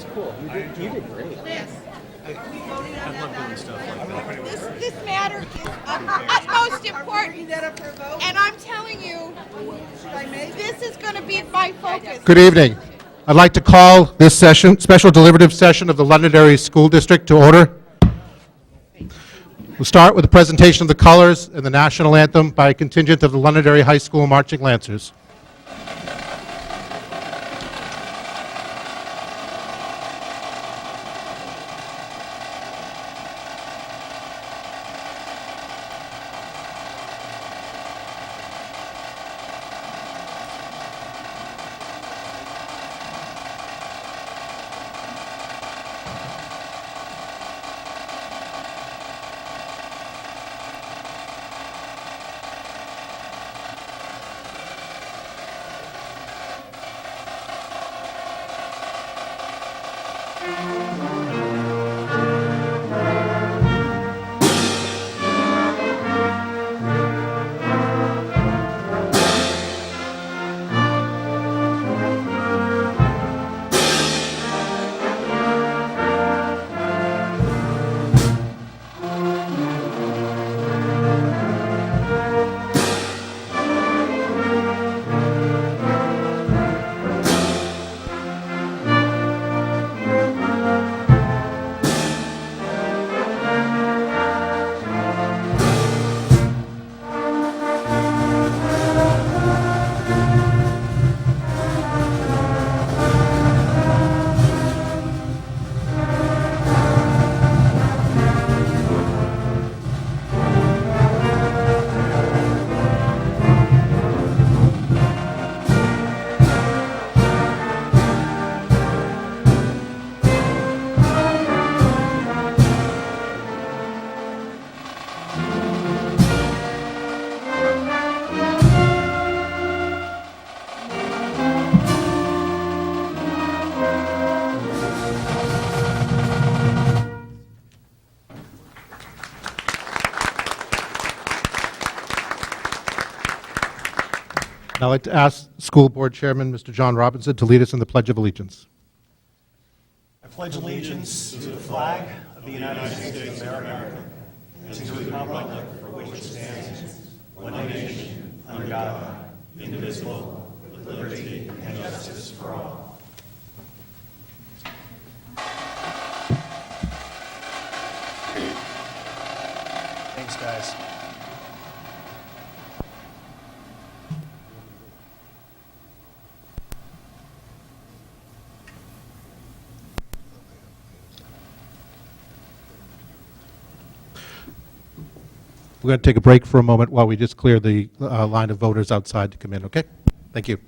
was cool. You did great. I love doing stuff like that. This matter is of utmost importance, and I'm telling you, this is going to be my focus. Good evening. I'd like to call this session, special deliberative session of the Londonderry School District to order. We'll start with the presentation of the colors and the national anthem by a contingent of the Londonderry High School Marching Lancers. Now I'd like to ask School Board Chairman, Mr. John Robinson, to lead us in the Pledge of Allegiance. I pledge allegiance to the flag of the United States of America and to the republic for which it stands, one nation, under God, indivisible, with liberty and justice for all. Thanks, guys. We're going to take a break for a moment while we just clear the line of voters outside to come in, okay? Thank you.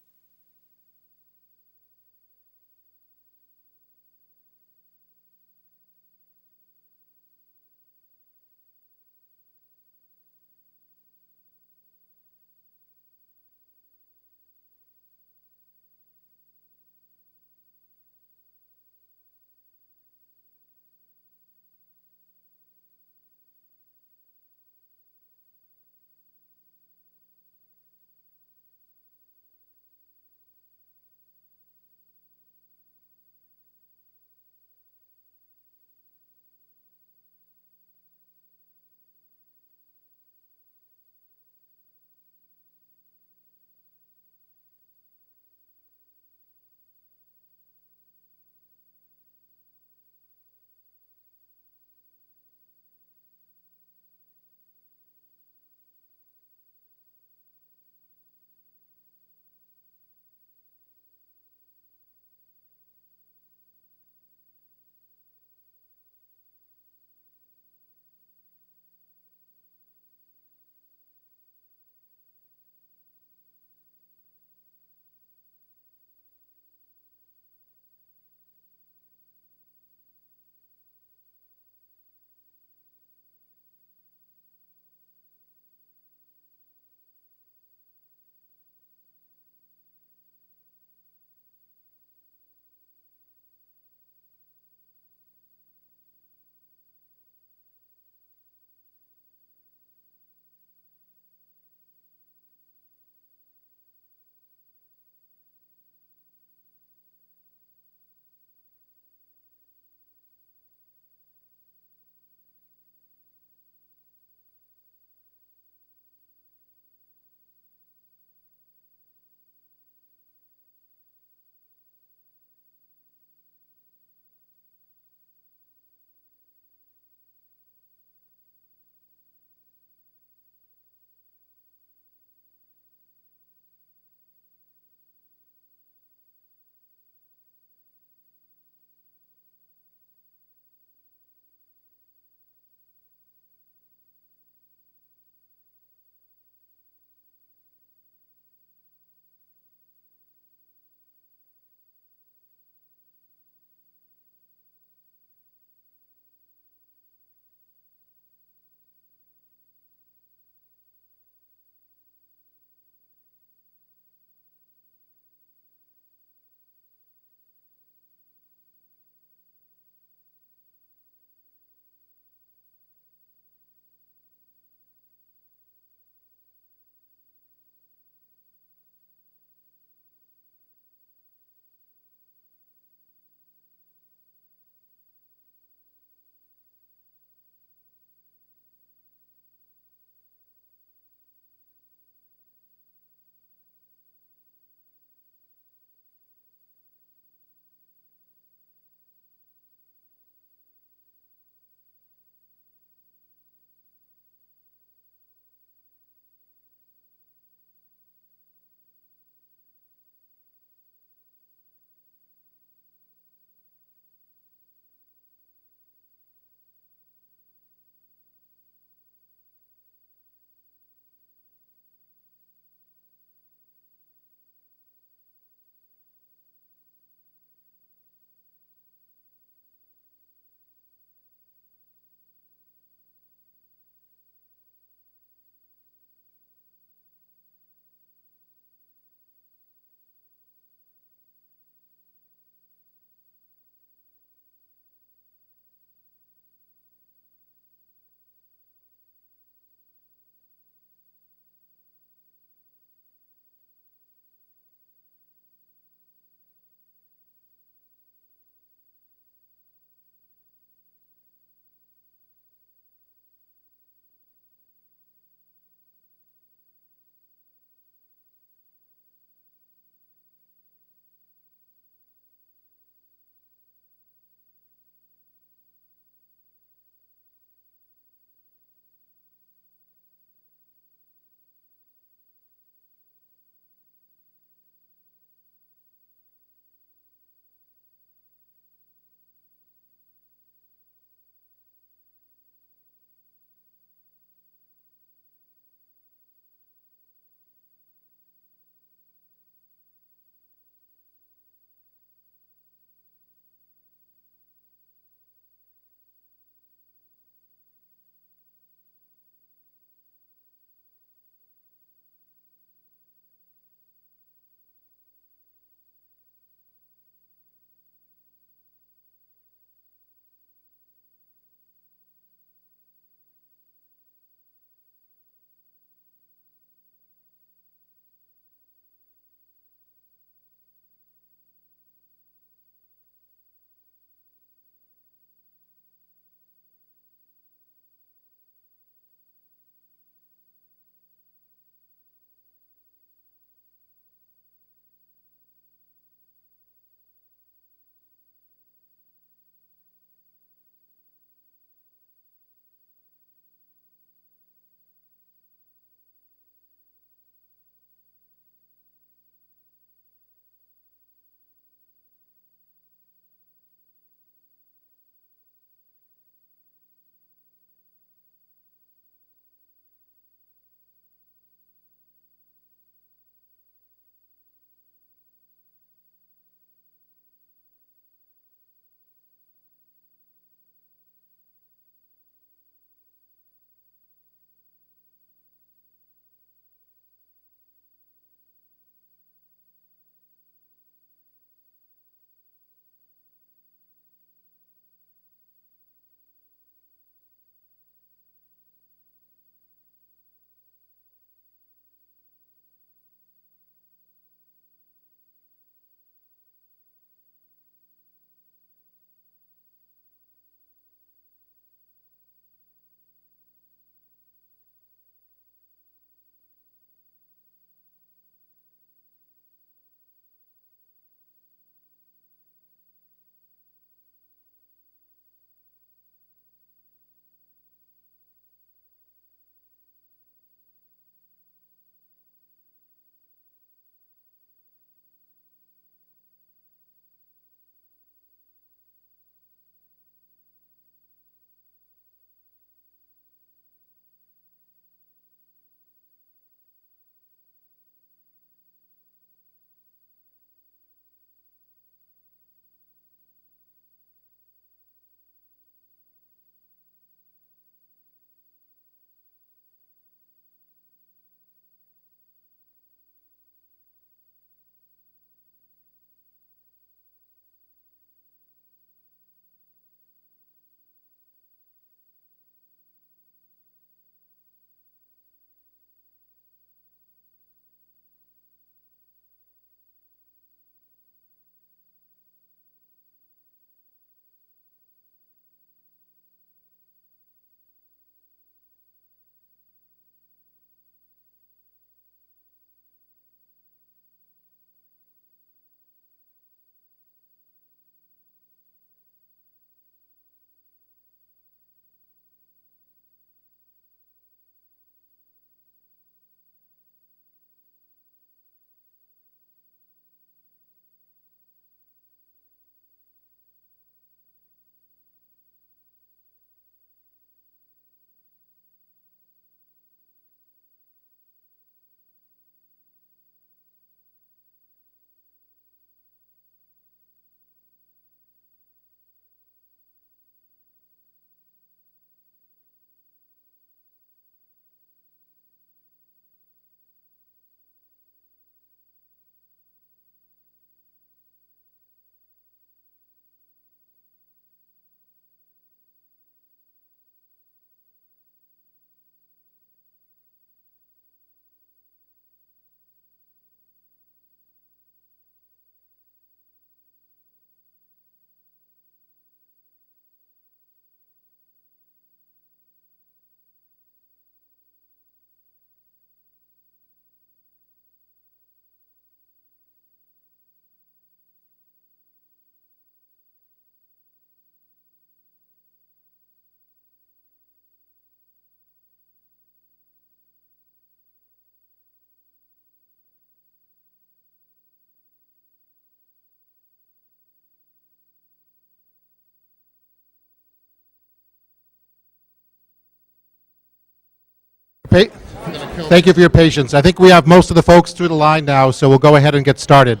Thank you for your patience. I think we have most of the folks through the line now, so we'll go ahead and get started.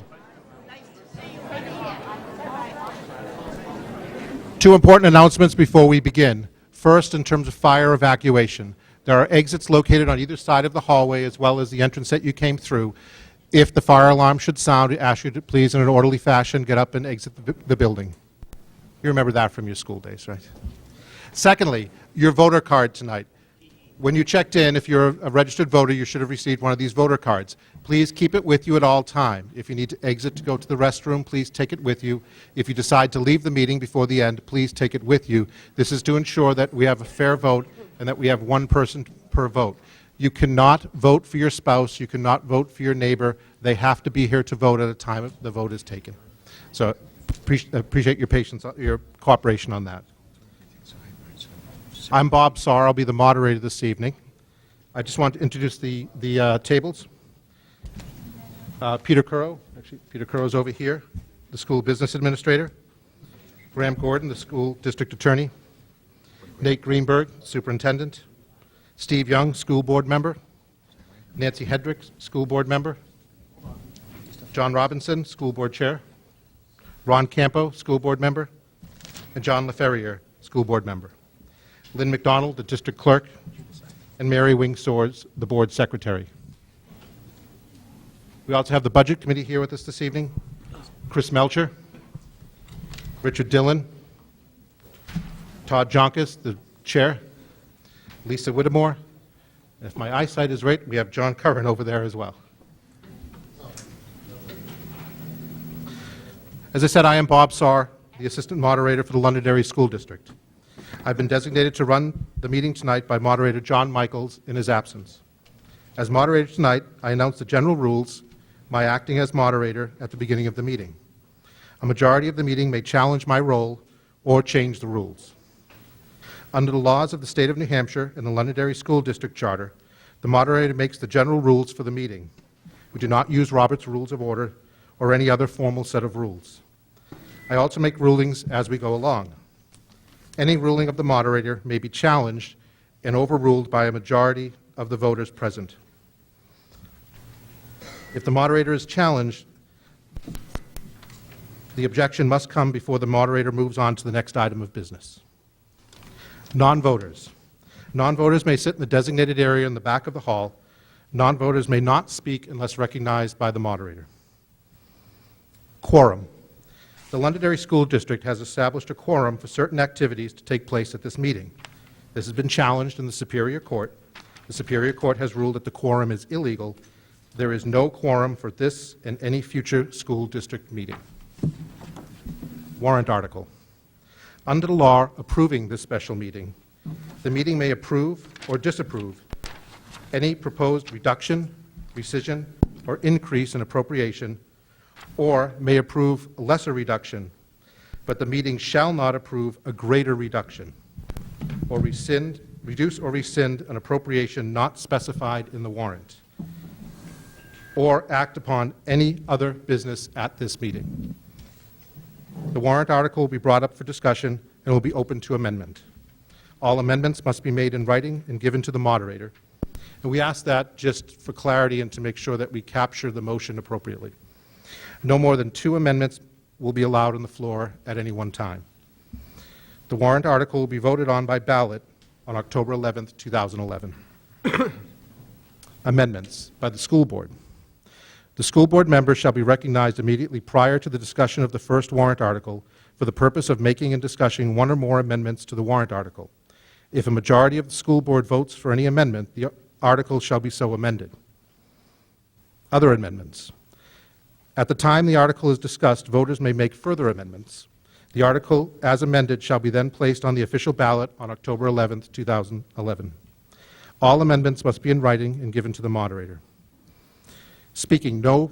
Two important announcements before we begin. First, in terms of fire evacuation, there are exits located on either side of the hallway as well as the entrance that you came through. If the fire alarm should sound, we ask you to please, in an orderly fashion, get up and exit the building. You remember that from your school days, right? Secondly, your voter card tonight. When you checked in, if you're a registered voter, you should have received one of these voter cards. Please keep it with you at all time. If you need to exit to go to the restroom, please take it with you. If you decide to leave the meeting before the end, please take it with you. This is to ensure that we have a fair vote and that we have one person per vote. You cannot vote for your spouse. You cannot vote for your neighbor. They have to be here to vote at a time the vote is taken. So appreciate your patience, your cooperation on that. I'm Bob Sarr. I'll be the moderator this evening. I just want to introduce the tables. Peter Currow, actually Peter Currow's over here, the school business administrator. Graham Gordon, the school district attorney. Nate Greenberg, superintendent. Steve Young, school board member. Nancy Hedrick, school board member. John Robinson, school board chair. Ron Campo, school board member. And John LaFerriere, school board member. Lynn McDonald, the district clerk, and Mary Wing Swords, the board secretary. We also have the budget committee here with us this evening. Chris Melcher, Richard Dillon, Todd Jonkus, the chair, Lisa Whittemore, and if my eyesight is right, we have John Curran over there as well. As I said, I am Bob Sarr, the assistant moderator for the Londonderry School District. I've been designated to run the meeting tonight by moderator John Michaels in his absence. As moderator tonight, I announce the general rules, my acting as moderator at the beginning of the meeting. A majority of the meeting may challenge my role or change the rules. Under the laws of the state of New Hampshire and the Londonderry School District Charter, the moderator makes the general rules for the meeting. We do not use Robert's Rules of Order or any other formal set of rules. I also make rulings as we go along. Any ruling of the moderator may be challenged and overruled by a majority of the voters present. If the moderator is challenged, the objection must come before the moderator moves on to the next item of business. Non-voters. Non-voters may sit in the designated area in the back of the hall. Non-voters may not speak unless recognized by the moderator. Quorum. The Londonderry School District has established a quorum for certain activities to take place at this meeting. This has been challenged in the Superior Court. The Superior Court has ruled that the quorum is illegal. There is no quorum for this and any future school district meeting. Warrant article. Under the law approving this special meeting, the meeting may approve or disapprove any proposed reduction, rescission, or increase in appropriation, or may approve a lesser reduction, but the meeting shall not approve a greater reduction, or reduce or rescind an appropriation not specified in the warrant, or act upon any other business at this meeting. The warrant article will be brought up for discussion and will be open to amendment. All amendments must be made in writing and given to the moderator. And we ask that just for clarity and to make sure that we capture the motion appropriately. No more than 2 amendments will be allowed on the floor at any one time. The warrant article will be voted on by ballot on October 11th, 2011. Amendments by the school board. The school board members shall be recognized immediately prior to the discussion of the first warrant article for the purpose of making and discussing one or more amendments to the warrant article. If a majority of the school board votes for any amendment, the article shall be so amended. Other amendments. At the time the article is discussed, voters may make further amendments. The article, as amended, shall be then placed on the official ballot on October 11th, 2011. All amendments must be in writing and given to the moderator. Speaking, no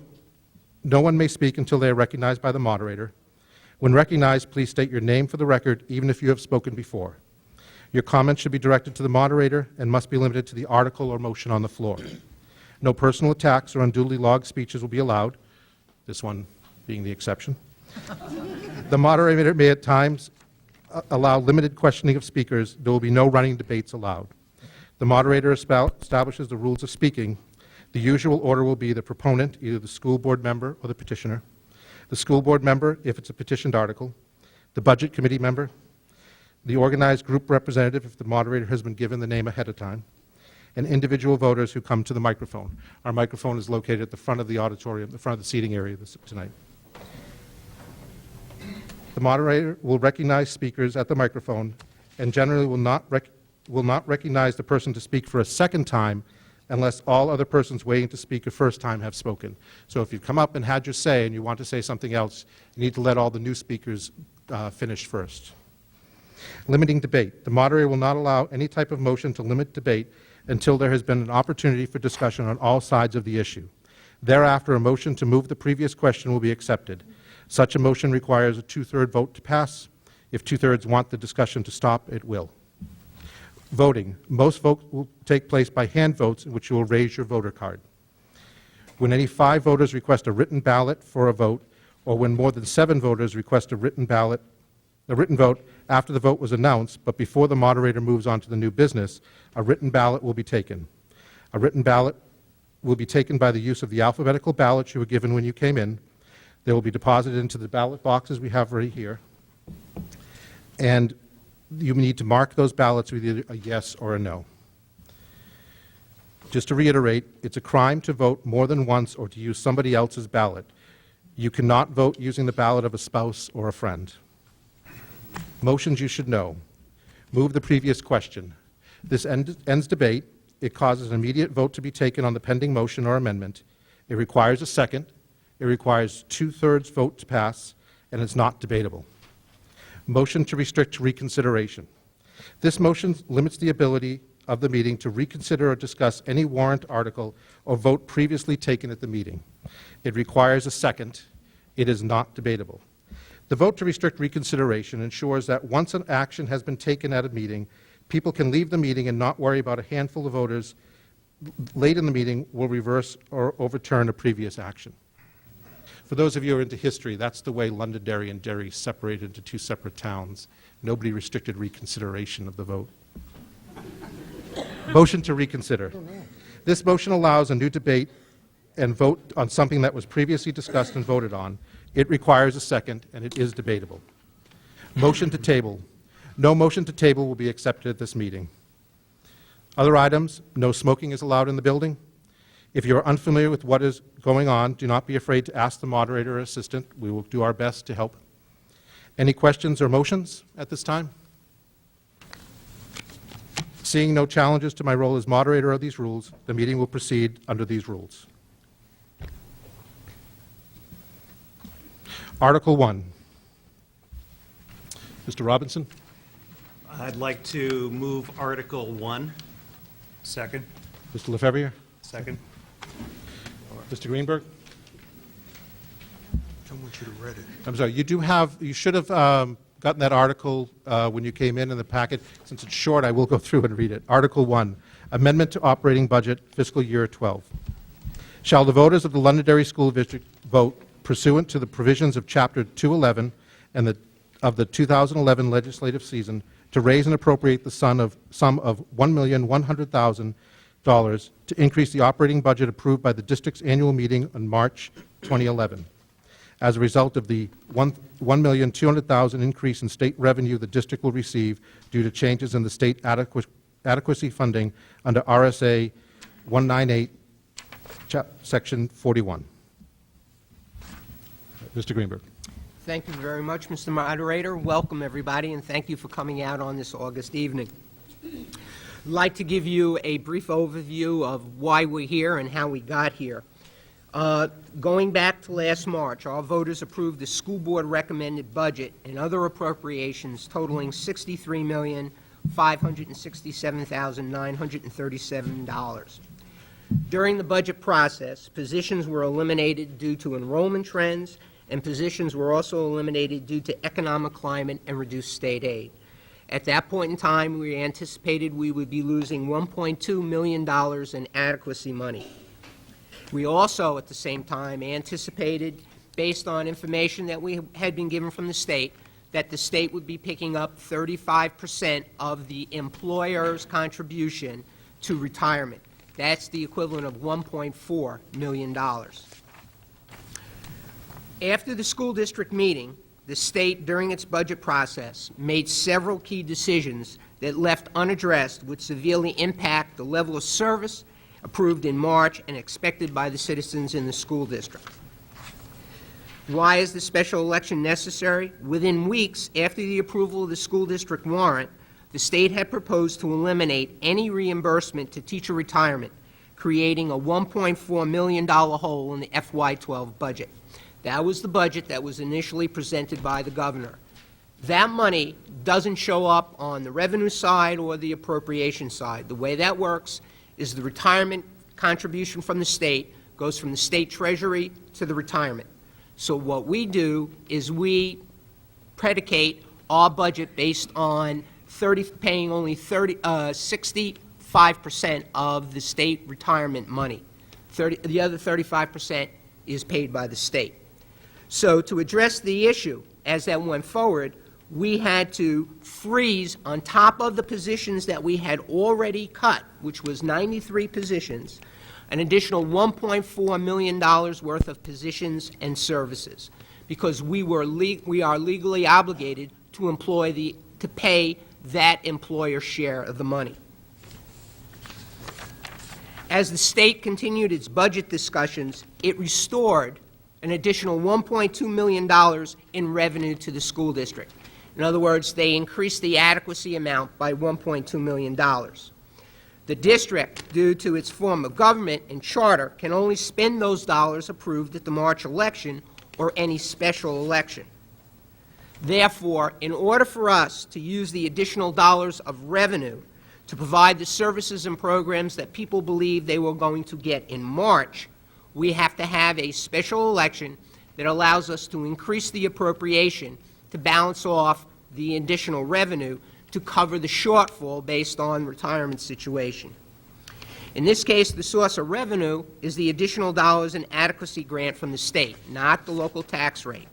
one may speak until they are recognized by the moderator. When recognized, please state your name for the record, even if you have spoken before. Your comments should be directed to the moderator and must be limited to the article or motion on the floor. No personal attacks or unduly logged speeches will be allowed, this one being the exception. The moderator may at times allow limited questioning of speakers. There will be no running debates allowed. The moderator establishes the rules of speaking. The usual order will be the proponent, either the school board member or the petitioner, the school board member if it's a petitioned article, the budget committee member, the organized group representative if the moderator has been given the name ahead of time, and individual voters who come to the microphone. Our microphone is located at the front of the auditorium, the front of the seating area tonight. The moderator will recognize speakers at the microphone and generally will not recognize the person to speak for a second time unless all other persons waiting to speak a first time have spoken. So if you come up and had your say and you want to say something else, you need to let all the new speakers finish first. Limiting debate. The moderator will not allow any type of motion to limit debate until there has been an opportunity for discussion on all sides of the issue. Thereafter, a motion to move the previous question will be accepted. Such a motion requires a two-thirds vote to pass. If two-thirds want the discussion to stop, it will. Voting. Most votes will take place by hand votes in which you will raise your voter card. When any 5 voters request a written ballot for a vote, or when more than 7 voters request a written vote after the vote was announced, but before the moderator moves on to the new business, a written ballot will be taken. A written ballot will be taken by the use of the alphabetical ballots you were given when you came in. They will be deposited into the ballot boxes we have right here. And you need to mark those ballots with either a yes or a no. Just to reiterate, it's a crime to vote more than once or to use somebody else's ballot. You cannot vote using the ballot of a spouse or a friend. Motions you should know. Move the previous question. This ends debate. It causes an immediate vote to be taken on the pending motion or amendment. It requires a second. It requires two-thirds vote to pass, and it's not debatable. Motion to restrict reconsideration. This motion limits the ability of the meeting to reconsider or discuss any warrant article or vote previously taken at the meeting. It requires a second. It is not debatable. The vote to restrict reconsideration ensures that once an action has been taken at a meeting, people can leave the meeting and not worry about a handful of voters late in the meeting will reverse or overturn a previous action. For those of you who are into history, that's the way Londonderry and Derry separated into 2 separate towns. Nobody restricted reconsideration of the vote. Motion to reconsider. This motion allows a new debate and vote on something that was previously discussed and voted on. It requires a second, and it is debatable. Motion to table. No motion to table will be accepted at this meeting. Other items, no smoking is allowed in the building. If you are unfamiliar with what is going on, do not be afraid to ask the moderator or assistant. We will do our best to help. Any questions or motions at this time? Seeing no challenges to my role as moderator of these rules, the meeting will proceed under these rules. Article 1. Mr. Robinson? I'd like to move Article 1. Second. Mr. Lefebvre? Second. Mr. Greenberg? I want you to read it. I'm sorry, you should have gotten that article when you came in the packet. Since it's short, I will go through and read it. Article 1, Amendment to Operating Budget, Fiscal Year 12. Shall the voters of the Londonderry School District vote pursuant to the provisions of Chapter 211 and of the 2011 legislative season to raise and appropriate the sum of $1,100,000 to increase the operating budget approved by the district's annual meeting on March 2011. As a result of the $1,200,000 increase in state revenue the district will receive due to changes in the state adequacy funding under RSA 198, Section 41. Mr. Greenberg. Thank you very much, Mr. Moderator. Welcome, everybody, and thank you for coming out on this August evening. I'd like to give you a brief overview of why we're here and how we got here. Going back to last March, our voters approved the school board recommended budget and other appropriations totaling $63,567,937. During the budget process, positions were eliminated due to enrollment trends, and positions were also eliminated due to economic climate and reduced state aid. At that point in time, we anticipated we would be losing $1.2 million in adequacy money. We also, at the same time, anticipated, based on information that we had been given from the state, that the state would be picking up 35% of the employer's contribution to retirement. That's the equivalent of $1.4 million. After the school district meeting, the state, during its budget process, made several key decisions that left unaddressed would severely impact the level of service approved in March and expected by the citizens in the school district. Why is the special election necessary? Within weeks after the approval of the school district warrant, the state had proposed to eliminate any reimbursement to teacher retirement, creating a $1.4 million hole in the FY12 budget. That was the budget that was initially presented by the governor. That money doesn't show up on the revenue side or the appropriation side. The way that works is the retirement contribution from the state goes from the state treasury to the retirement. So what we do is we predicate our budget based on paying only 65% of the state retirement money. The other 35% is paid by the state. So to address the issue as that went forward, we had to freeze on top of the positions that we had already cut, which was 93 positions, an additional $1.4 million worth of positions and services, because we are legally obligated to pay that employer share of the money. As the state continued its budget discussions, it restored an additional $1.2 million in revenue to the school district. In other words, they increased the adequacy amount by $1.2 million. The district, due to its form of government and charter, can only spend those dollars approved at the March election or any special election. Therefore, in order for us to use the additional dollars of revenue to provide the services and programs that people believe they were going to get in March, we have to have a special election that allows us to increase the appropriation to balance off the additional revenue to cover the shortfall based on retirement situation. In this case, the source of revenue is the additional dollars in adequacy grant from the state, not the local tax rate.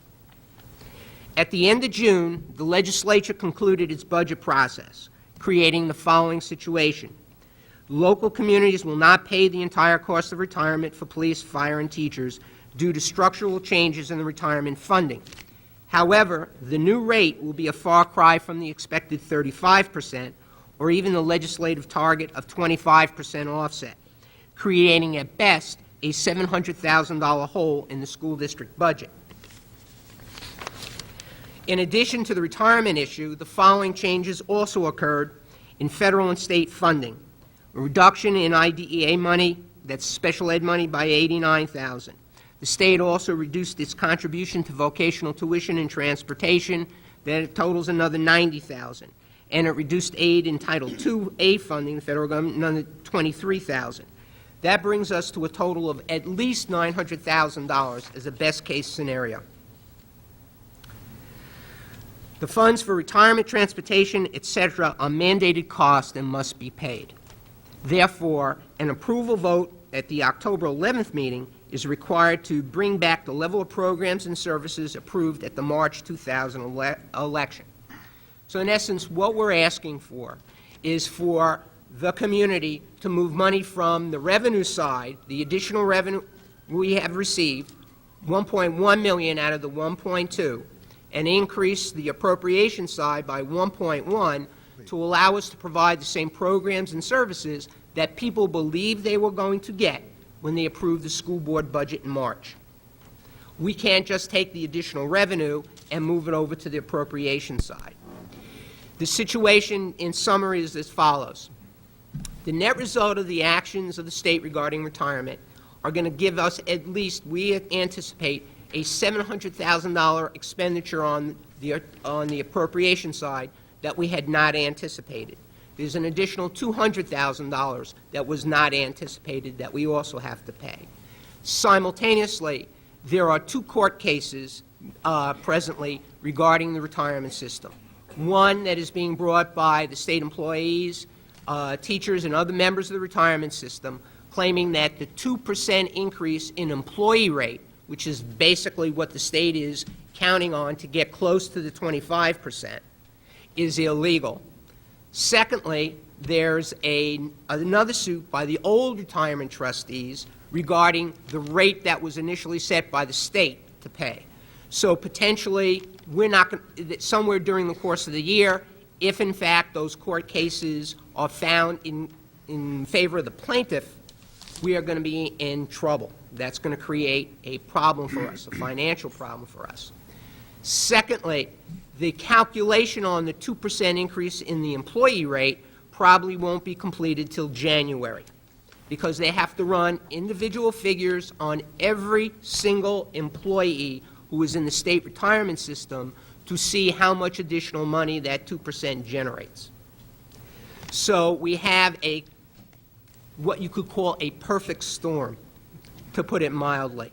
At the end of June, the legislature concluded its budget process, creating the following situation. Local communities will not pay the entire cost of retirement for police, fire, and teachers due to structural changes in the retirement funding. However, the new rate will be a far cry from the expected 35% or even the legislative target of 25% offset, creating at best a $700,000 hole in the school district budget. In addition to the retirement issue, the following changes also occurred in federal and state funding. A reduction in IDEA money, that's special ed money, by $89,000. The state also reduced its contribution to vocational tuition and transportation. That totals another $90,000. And it reduced aid in Title II-A funding, the federal government, another $23,000. That brings us to a total of at least $900,000 as a best-case scenario. The funds for retirement, transportation, etc. are mandated costs and must be paid. Therefore, an approval vote at the October 11th meeting is required to bring back the level of programs and services approved at the March 2000 election. So in essence, what we're asking for is for the community to move money from the revenue side, the additional revenue we have received, $1.1 million out of the $1.2, and increase the appropriation side by $1.1 to allow us to provide the same programs and services that people believed they were going to get when they approved the school board budget in March. We can't just take the additional revenue and move it over to the appropriation side. The situation, in summary, is as follows. The net result of the actions of the state regarding retirement are going to give us at least, we anticipate, a $700,000 expenditure on the appropriation side that we had not anticipated. There's an additional $200,000 that was not anticipated that we also have to pay. Simultaneously, there are two court cases presently regarding the retirement system. One that is being brought by the state employees, teachers, and other members of the retirement system, claiming that the 2% increase in employee rate, which is basically what the state is counting on to get close to the 25%, is illegal. Secondly, there's another suit by the old retirement trustees regarding the rate that was initially set by the state to pay. So potentially, we're not going, somewhere during the course of the year, if in fact those court cases are found in favor of the plaintiff, we are going to be in trouble. That's going to create a problem for us, a financial problem for us. Secondly, the calculation on the 2% increase in the employee rate probably won't be completed till January, because they have to run individual figures on every single employee who is in the state retirement system to see how much additional money that 2% generates. So we have what you could call a perfect storm, to put it mildly.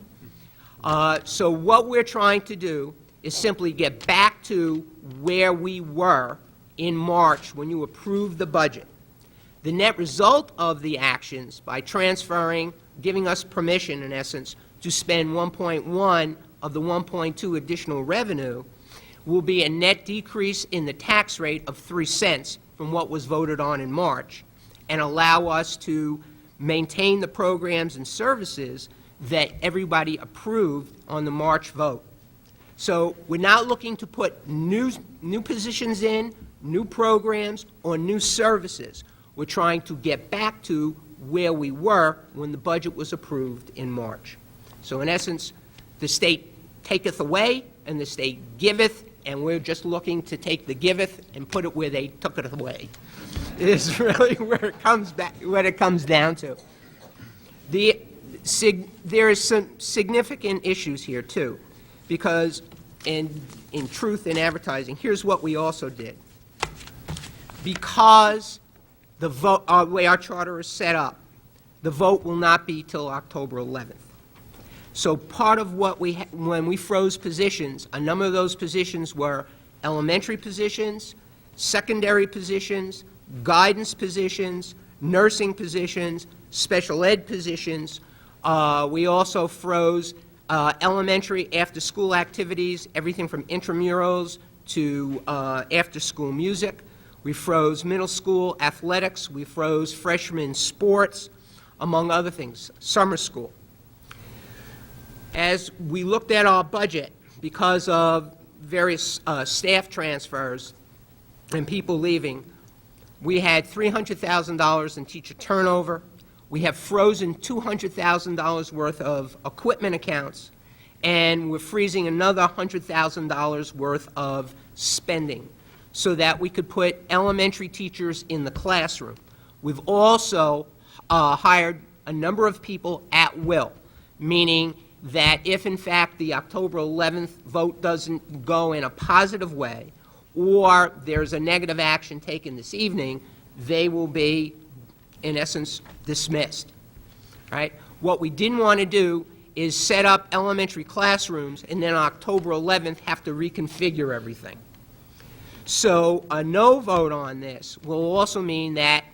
So what we're trying to do is simply get back to where we were in March when you approved the budget. The net result of the actions, by transferring, giving us permission, in essence, to spend 1.1 of the 1.2 additional revenue, will be a net decrease in the tax rate of 3 cents from what was voted on in March, and allow us to maintain the programs and services that everybody approved on the March vote. So we're not looking to put new positions in, new programs, or new services. We're trying to get back to where we were when the budget was approved in March. So in essence, the state taketh away and the state giveth, and we're just looking to take the giveth and put it where they took it away. Is really where it comes back, what it comes down to. There is some significant issues here too, because in truth in advertising, here's what we also did. Because the vote, the way our charter is set up, the vote will not be till October 11th. So part of what when we froze positions, a number of those positions were elementary positions, secondary positions, guidance positions, nursing positions, special ed positions. We also froze elementary after-school activities, everything from intramurals to after-school music. We froze middle school athletics. We froze freshman sports, among other things, summer school. As we looked at our budget, because of various staff transfers and people leaving, we had $300,000 in teacher turnover. We have frozen $200,000 worth of equipment accounts, and we're freezing another $100,000 worth of spending so that we could put elementary teachers in the classroom. We've also hired a number of people at will, meaning that if, in fact, the October 11th vote doesn't go in a positive way, or there's a negative action taken this evening, they will be, in essence, dismissed. Right? What we didn't want to do is set up elementary classrooms and then on October 11th have to reconfigure everything. So a no vote on this will also mean that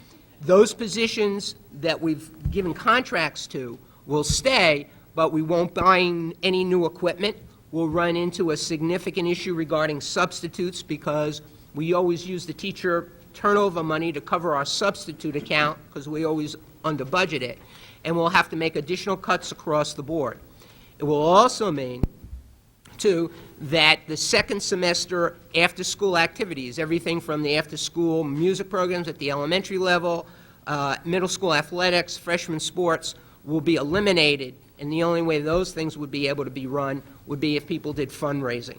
those positions that we've given contracts to will stay, but we won't buy any new equipment. We'll run into a significant issue regarding substitutes because we always use the teacher turnover money to cover our substitute account because we always under budget it, and we'll have to make additional cuts across the board. It will also mean, too, that the second semester after-school activities, everything from the after-school music programs at the elementary level, middle school athletics, freshman sports, will be eliminated, and the only way those things would be able to be run would be if people did fundraising.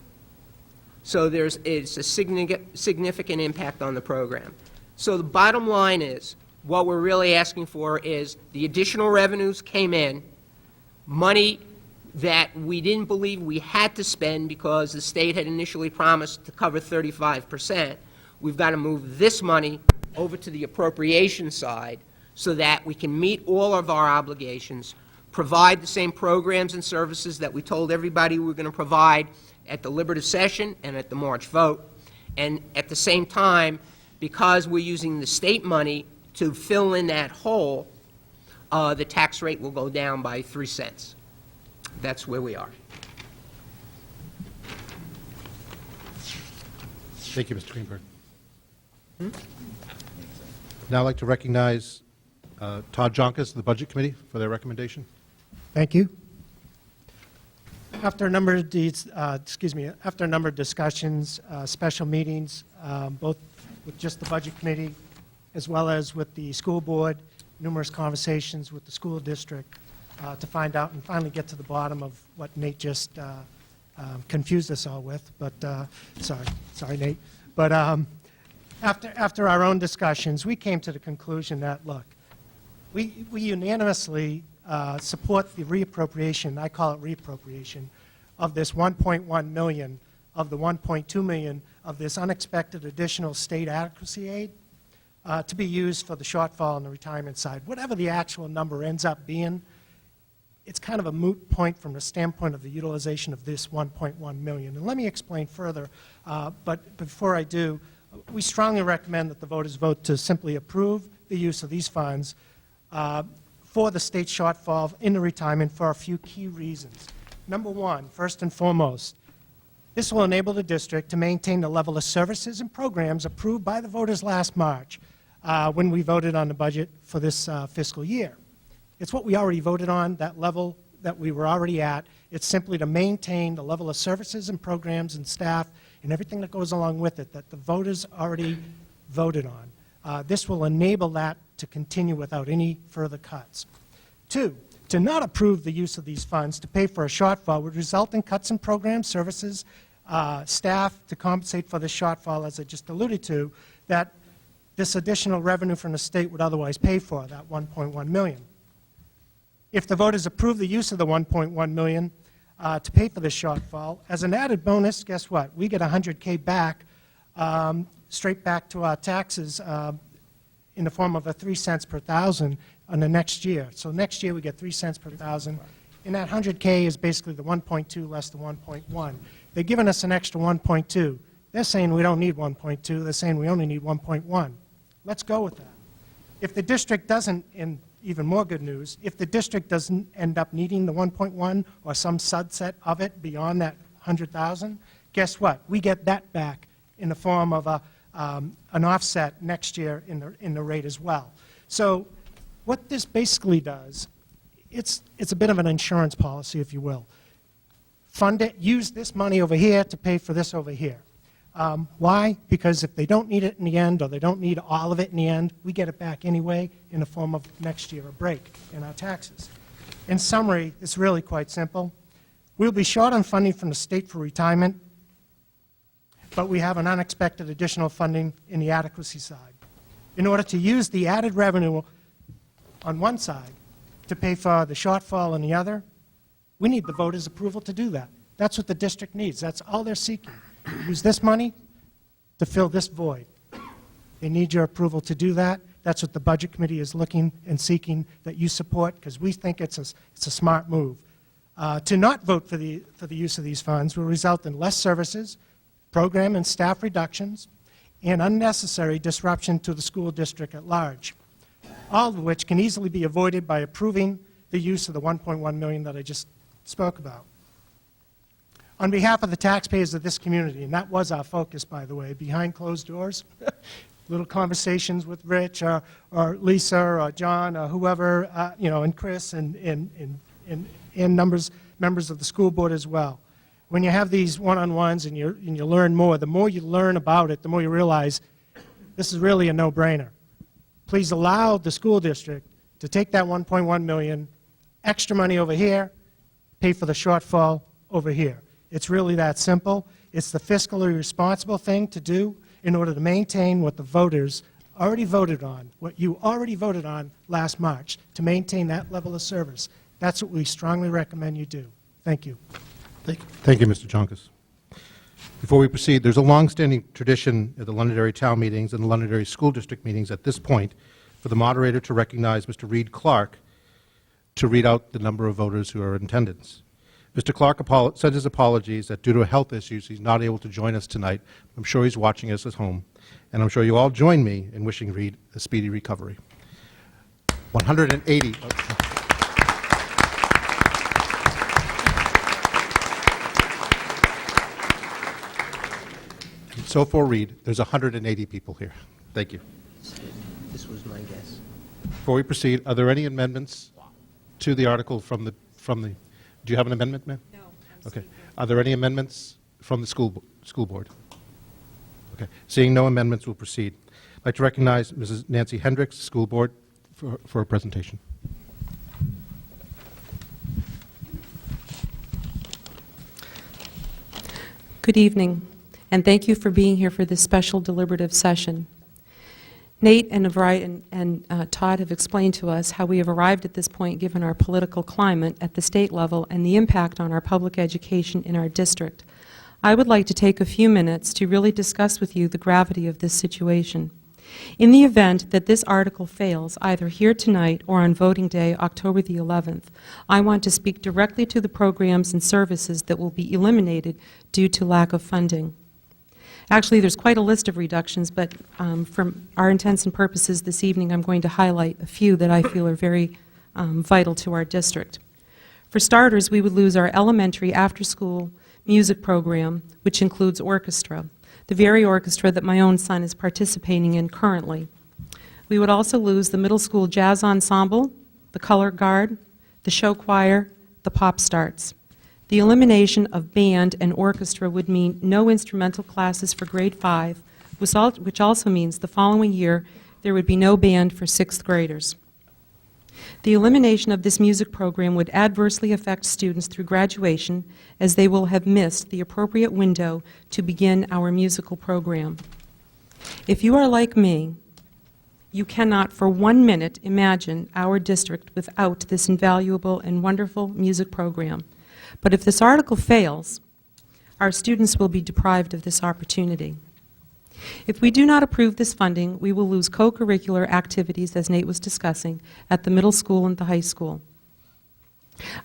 So it's a significant impact on the program. So the bottom line is, what we're really asking for is the additional revenues came in, money that we didn't believe we had to spend because the state had initially promised to cover 35%. We've got to move this money over to the appropriation side so that we can meet all of our obligations, provide the same programs and services that we told everybody we were going to provide at the deliberative session and at the March vote, and at the same time, because we're using the state money to fill in that hole, the tax rate will go down by 3 cents. That's where we are. Thank you, Mr. Greenberg. Now I'd like to recognize Todd Jonkus of the Budget Committee for their recommendation. Thank you. After a number of after a number of discussions, special meetings, both with just the Budget Committee as well as with the school board, numerous conversations with the school district to find out and finally get to the bottom of what Nate just confused us all with. But sorry, Nate. But after our own discussions, we came to the conclusion that, look, we unanimously support the reappropriation, I call it reappropriation, of this 1.1 million of the 1.2 million of this unexpected additional state adequacy aid to be used for the shortfall on the retirement side. Whatever the actual number ends up being, it's kind of a moot point from the standpoint of the utilization of this 1.1 million. And let me explain further, but before I do, we strongly recommend that the voters vote to simply approve the use of these funds for the state shortfall in the retirement for a few key reasons. Number one, first and foremost, this will enable the district to maintain the level of services and programs approved by the voters last March when we voted on the budget for this fiscal year. It's what we already voted on, that level that we were already at. It's simply to maintain the level of services and programs and staff and everything that goes along with it that the voters already voted on. This will enable that to continue without any further cuts. Two, to not approve the use of these funds to pay for a shortfall would result in cuts in programs, services, staff to compensate for the shortfall, as I just alluded to, that this additional revenue from the state would otherwise pay for, that 1.1 million. If the voters approve the use of the 1.1 million to pay for this shortfall, as an added bonus, guess what? We get 100K back, straight back to our taxes in the form of a 3 cents per thousand on the next year. So next year we get 3 cents per thousand, and that 100K is basically the 1.2 less the 1.1. They're giving us an extra 1.2. They're saying we don't need 1.2. They're saying we only need 1.1. Let's go with that. If the district doesn't, and even more good news, if the district doesn't end up needing the 1.1 or some subset of it beyond that 100,000, guess what? We get that back in the form of an offset next year in the rate as well. So what this basically does, it's a bit of an insurance policy, if you will. Fund it, use this money over here to pay for this over here. Why? Because if they don't need it in the end, or they don't need all of it in the end, we get it back anyway in the form of next year a break in our taxes. In summary, it's really quite simple. We'll be short on funding from the state for retirement, but we have an unexpected additional funding in the adequacy side. In order to use the added revenue on one side to pay for the shortfall on the other, we need the voters' approval to do that. That's what the district needs. That's all they're seeking. Use this money to fill this void. They need your approval to do that. That's what the Budget Committee is looking and seeking that you support, because we think it's a smart move. To not vote for the use of these funds will result in less services, program and staff reductions, and unnecessary disruption to the school district at large, all of which can easily be avoided by approving the use of the 1.1 million that I just spoke about. On behalf of the taxpayers of this community, and that was our focus, by the way, behind closed doors, little conversations with Rich or Lisa or John or whoever, and Chris and members of the school board as well. When you have these one-on-ones and you learn more, the more you learn about it, the more you realize this is really a no-brainer. Please allow the school district to take that 1.1 million, extra money over here, pay for the shortfall over here. It's really that simple. It's the fiscally responsible thing to do in order to maintain what the voters already voted on, what you already voted on last March, to maintain that level of service. That's what we strongly recommend you do. Thank you. Thank you, Mr. Jonkus. Before we proceed, there's a long-standing tradition at the Londonderry Town meetings and the Londonderry School District meetings at this point for the moderator to recognize Mr. Reed Clark to read out the number of voters who are in attendance. Mr. Clark sends his apologies that due to health issues, he's not able to join us tonight. I'm sure he's watching us at home, and I'm sure you all join me in wishing Reed a speedy recovery. 180. And so for Reed, there's 180 people here. Thank you. This yes was my guess. Before we proceed, are there any amendments to the article from the, do you have an amendment, ma'am? No, Okay. Are there any amendments from the school board? Okay. Seeing no amendments, we'll proceed. I'd like to recognize Mrs. Nancy Hendricks, school board, for a presentation. Good evening, and thank you for being here for this special deliberative session. Nate and Todd have explained to us how we have arrived at this point given our political climate at the state level and the impact on our public education in our district. I would like to take a few minutes to really discuss with you the gravity of this situation. In the event that this article fails, either here tonight or on voting day, October the 11th, I want to speak directly to the programs and services that will be eliminated due to lack of funding. Actually, there's quite a list of reductions, but from our intents and purposes this evening, I'm going to highlight a few that I feel are very vital to our district. For starters, we would lose our elementary after-school music program, which includes orchestra, the very orchestra that my own son is participating in currently. We would also lose the middle school jazz ensemble, the color guard, the show choir, the pop starts. The elimination of band and orchestra would mean no instrumental classes for grade 5, which also means the following year there would be no band for 6th graders. The elimination of this music program would adversely affect students through graduation, as they will have missed the appropriate window to begin our musical program. If you are like me, you cannot for 1 minute imagine our district without this invaluable and wonderful music program. But if this article fails, our students will be deprived of this opportunity. If we do not approve this funding, we will lose co-curricular activities, as Nate was discussing, at the middle school and the high school.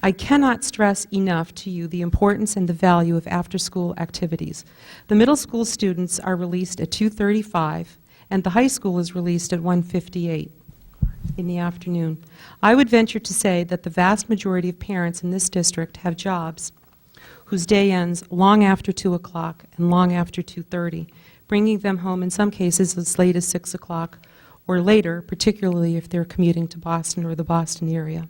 I cannot stress enough to you the importance and the value of after-school activities. The middle school students are released at 2:35, and the high school is released at 1:58 in the afternoon. I would venture to say that the vast majority of parents in this district have jobs whose day ends long after 2 o'clock and long after 2:30, bringing them home in some cases as late as 6 o'clock or later, particularly if they're commuting to Boston or the Boston area.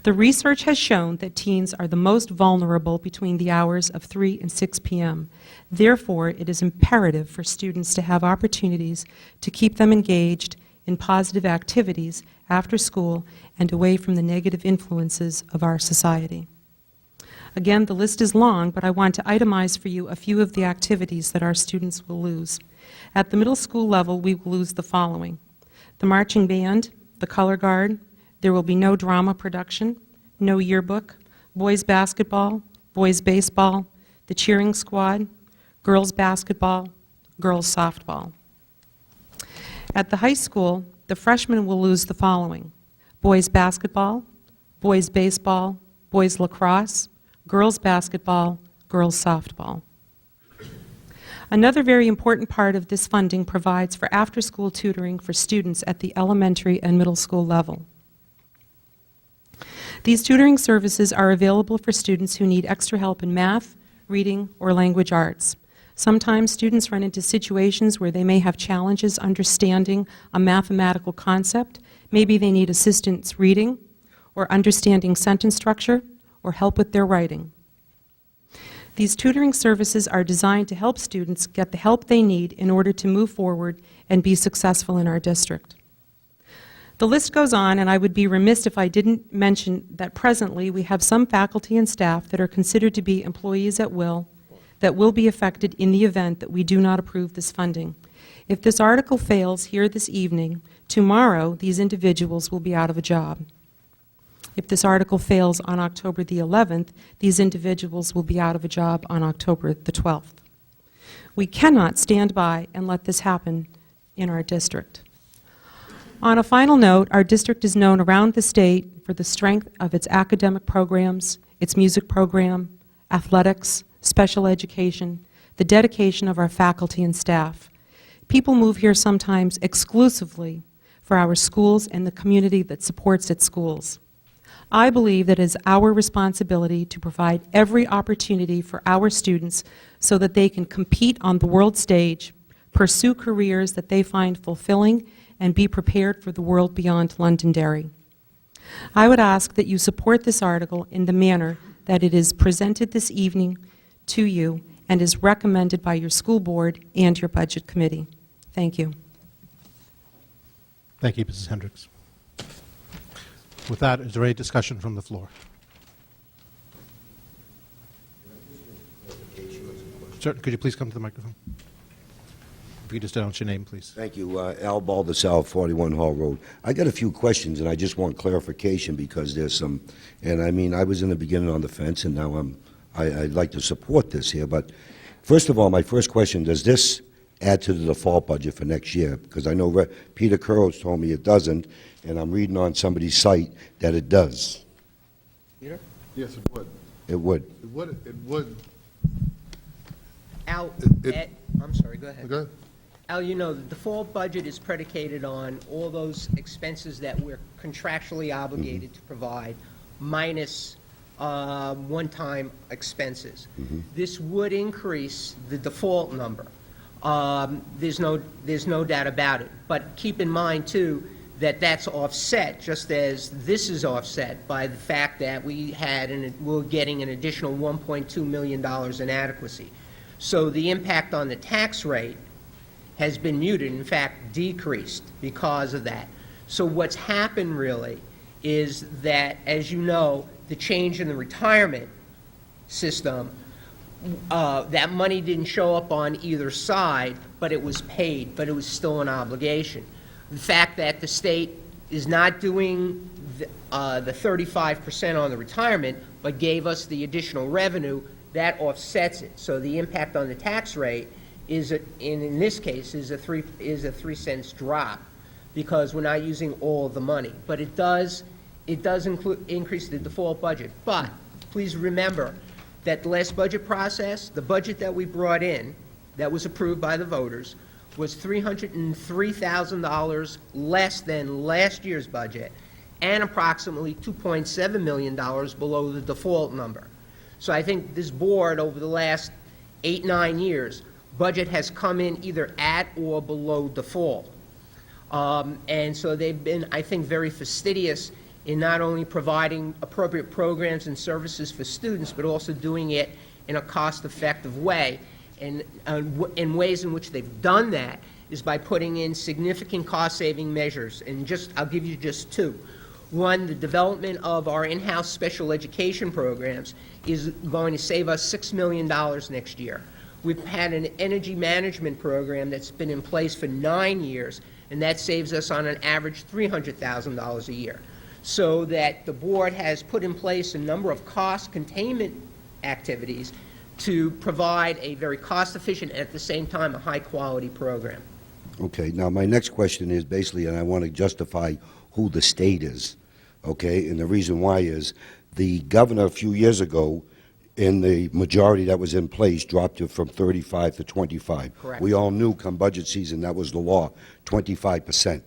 The research has shown that teens are the most vulnerable between the hours of 3 and 6 p.m. Therefore, it is imperative for students to have opportunities to keep them engaged in positive activities after school and away from the negative influences of our society. Again, the list is long, but I want to itemize for you a few of the activities that our students will lose. At the middle school level, we will lose the following: the marching band, the color guard, there will be no drama production, no yearbook, boys basketball, boys baseball, the cheering squad, girls basketball, girls softball. At the high school, the freshmen will lose the following: boys basketball, boys baseball, boys lacrosse, girls basketball, girls softball. Another very important part of this funding provides for after-school tutoring for students at the elementary and middle school level. These tutoring services are available for students who need extra help in math, reading, or language arts. Sometimes students run into situations where they may have challenges understanding a mathematical concept. Maybe they need assistance reading, or understanding sentence structure, or help with their writing. These tutoring services are designed to help students get the help they need in order to move forward and be successful in our district. The list goes on, and I would be remiss if I didn't mention that presently we have some faculty and staff that are considered to be employees at will that will be affected in the event that we do not approve this funding. If this article fails here this evening, tomorrow these individuals will be out of a job. If this article fails on October the 11th, these individuals will be out of a job on October the 12th. We cannot stand by and let this happen in our district. On a final note, our district is known around the state for the strength of its academic programs, its music program, athletics, special education, the dedication of our faculty and staff. People move here sometimes exclusively for our schools and the community that supports its schools. I believe that it is our responsibility to provide every opportunity for our students so that they can compete on the world stage, pursue careers that they find fulfilling, and be prepared for the world beyond Londonderry. I would ask that you support this article in the manner that it is presented this evening to you and is recommended by your school board and your budget committee. Thank you. Thank you, Mrs. Hendricks. With that, is there any discussion from the floor? Sir, could you please come to the microphone? If you could just announce your name, please. Thank you. Al Baldasal, 41 Hall Road. I got a few questions, and I just want clarification because there's some, and I mean, I was in the beginning on the fence, and now I'd like to support this here. But first of all, my first question, does this add to the default budget for next year? Because I know Peter Curls told me it doesn't, and I'm reading on somebody's site that it does. Peter? Yes, it would. It would. It would. It would. Al, It- I'm sorry, go ahead. Okay. Al, you know, the default budget is predicated on all those expenses that we're contractually obligated to provide, minus one-time expenses. This would increase the default number. There's no doubt about it. But keep in mind, too, that that's offset, just as this is offset by the fact that we're getting an additional $1.2 million in adequacy. So the impact on the tax rate has been muted, in fact, decreased because of that. So what's happened really is that, as you know, the change in the retirement system, that money didn't show up on either side, but it was paid, but it was still an obligation. The fact that the state is not doing the 35% on the retirement, but gave us the additional revenue, that offsets it. So the impact on the tax rate is, in this case, is a 3 cents drop because we're not using all of the money. But it does increase the default budget. But please remember that the last budget process, the budget that we brought in, that was approved by the voters, was $303,000 less than last year's budget and approximately $2.7 million below the default number. So I think this board, over the last 8-9 years, budget has come in either at or below default. And so they've been, I think, very fastidious in not only providing appropriate programs and services for students, but also doing it in a cost-effective way. And in ways in which they've done that is by putting in significant cost-saving measures. And I'll give you just two. One, the development of our in-house special education programs is going to save us $6 million next year. We've had an energy management program that's been in place for 9 years, and that saves us on an average $300,000 a year. So that the board has put in place a number of cost containment activities to provide a very cost-efficient and at the same time a high-quality program. Okay, now my next question is basically, and I want to justify who the state is, okay? And the reason why is the governor a few years ago, in the majority that was in place, dropped it from 35 to 25. Correct. We all knew come budget season that was the law, 25%.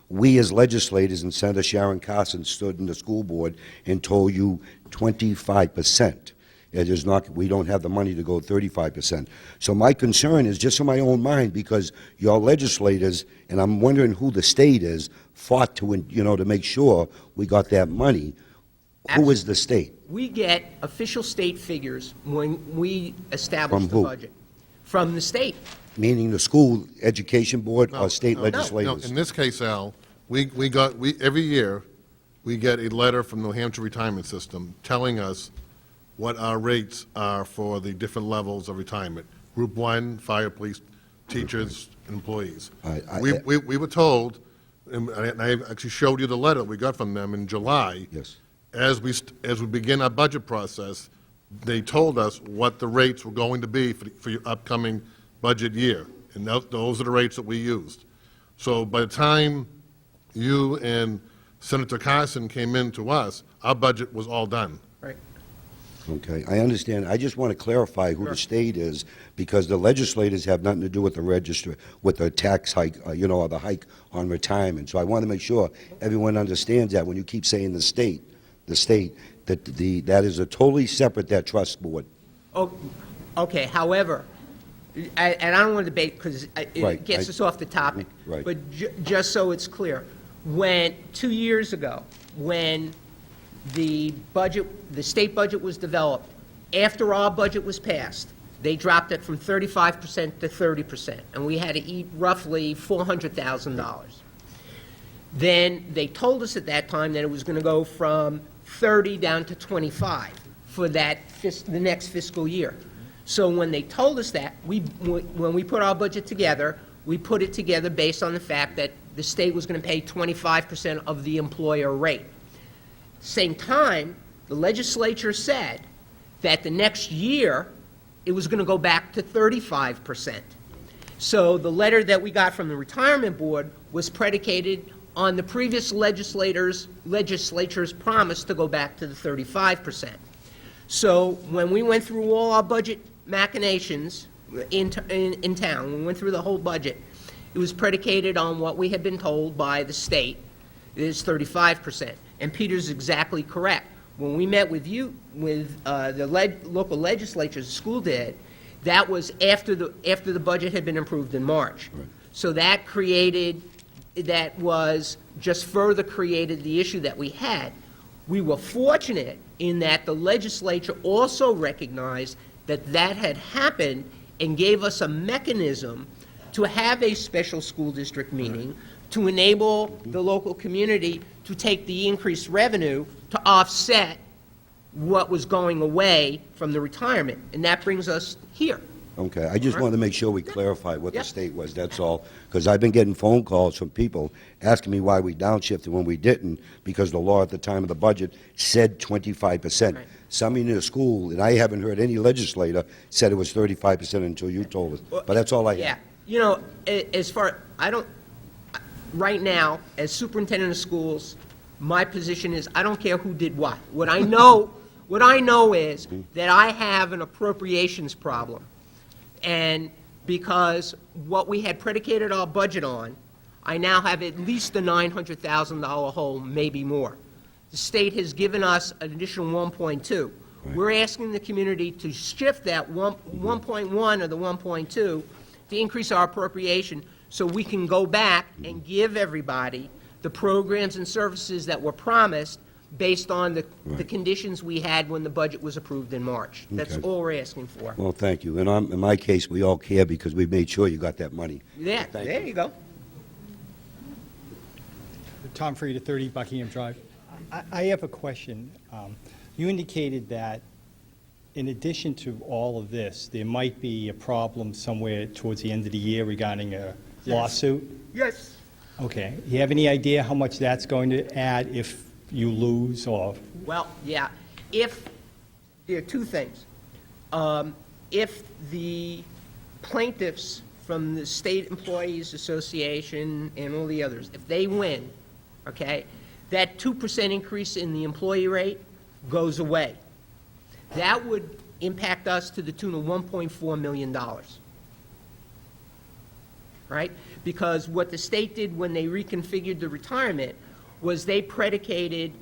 We as legislators and Senator Sharon Carson stood in the school board and told you 25%. It is not, we don't have the money to go 35%. So my concern is just in my own mind, because your legislators, and I'm wondering who the state is, fought to, to make sure we got that money. Who is the state? We get official state figures when we establish From the who? budget. From the state. Meaning the school education board or state No, legislators? in this case, Al, every year, we get a letter from the New Hampshire Retirement System telling us what our rates are for the different levels of retirement. Group 1, fire, police, teachers, and employees. We were told, and I actually showed you the letter we got from them in July. Yes. As we begin our budget process, they told us what the rates were going to be for your upcoming budget year, and those are the rates that we used. So by the time you and Senator Carson came in to us, our budget was all done. Right. Okay, I understand. I just want to clarify who the state is, because the legislators have nothing to do with the register, with the tax hike, or the hike on retirement. So I want to make sure everyone understands that when you keep saying the state, that is a totally separate, that trust board. Oh, okay, however, And I don't want to debate because Right, it gets us off the topic. Right. But just so it's clear, when, 2 years ago, when the state budget was developed, after our budget was passed, they dropped it from 35% to 30%, and we had to eat roughly $400,000. Then they told us at that time that it was going to go from 30 down to 25 for the next fiscal year. So when they told us that, when we put our budget together, we put it together based on the fact that the state was going to pay 25% of the employer rate. Same time, the legislature said that the next year, it was going to go back to 35%. So the letter that we got from the retirement board was predicated on the previous legislature's promise to go back to the 35%. So when we went through all our budget machinations in town, when we went through the whole budget, it was predicated on what we had been told by the state, it is 35%. And Peter's exactly correct. When we met with you, with the local legislatures, the school did, that was after the budget had been approved in March. Right. So that was just further created the issue that we had. We were fortunate in that the legislature also recognized that that had happened and gave us a mechanism to have a special school district meeting to enable the local community to take the increased revenue to offset what was going away from the retirement. And that brings us here. Okay, I just wanted to make sure we clarified what the Yep. state was, that's all. Because I've been getting phone calls from people asking me why we downshifted when we didn't, because the law at the time of the budget said 25%. Right. Some in the school, and I haven't heard any legislator said it was 35% until you told us. But that's all I have. Yeah. You know, right now, as superintendent of schools, my position is I don't care who did what. What I know is that I have an appropriations problem. And because what we had predicated our budget on, I now have at least a $900,000 hole, maybe more. The state has given us an additional 1.2. Right. We're asking the community to shift that 1.1 or the 1.2 to increase our appropriation so we can go back and give everybody the programs and services that were promised based on the conditions we had when the budget was approved in March. That's Okay. all we're asking for. Well, thank you. And in my case, we all care because we made sure you got that money. Yeah, Thank there you go. Tom Frieda, 30 Buckingham Drive. I have a question. You indicated that in addition to all of this, there might be a problem somewhere towards the end of the year regarding a lawsuit? Yes. Okay. You have any idea how much that's going to add if you lose or? Well, yeah. There are two things. If the plaintiffs from the State Employees Association and all the others, if they win, okay, that 2% increase in the employee rate goes away. That would impact us to the tune of $1.4 million. Right? Because what the state did when they reconfigured the retirement was they predicated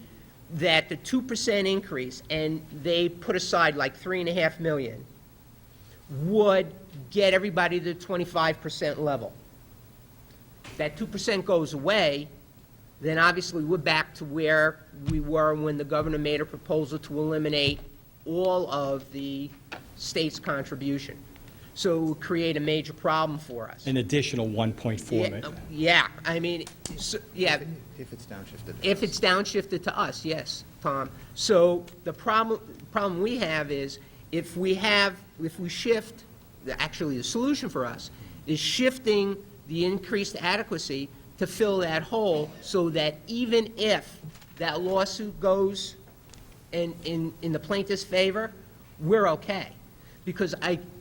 that the 2% increase, and they put aside like $3.5 million, would get everybody to the 25% level. If that 2% goes away, then obviously we're back to where we were when the governor made a proposal to eliminate all of the state's contribution. So it would create a major problem for us. An additional 1.4 million? Yeah, I mean, yeah. If it's downshifted. If it's downshifted to us, yes, Tom. So the problem we have is if we shift, actually the solution for us is shifting the increased adequacy to fill that hole so that even if that lawsuit goes in the plaintiff's favor, we're okay. Because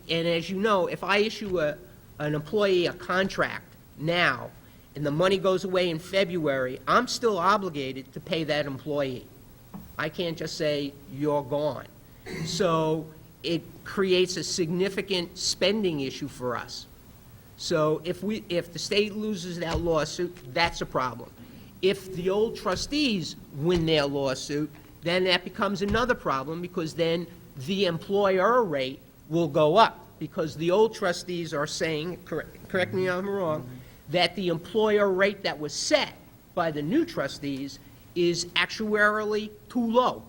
and as you know, if I issue an employee a contract now and the money goes away in February, I'm still obligated to pay that employee. I can't just say, you're gone. So it creates a significant spending issue for us. So if the state loses that lawsuit, that's a problem. If the old trustees win their lawsuit, then that becomes another problem because then the employer rate will go up. because the old trustees are saying, correct me if I'm wrong, that the employer rate that was set by the new trustees is actuarially too low.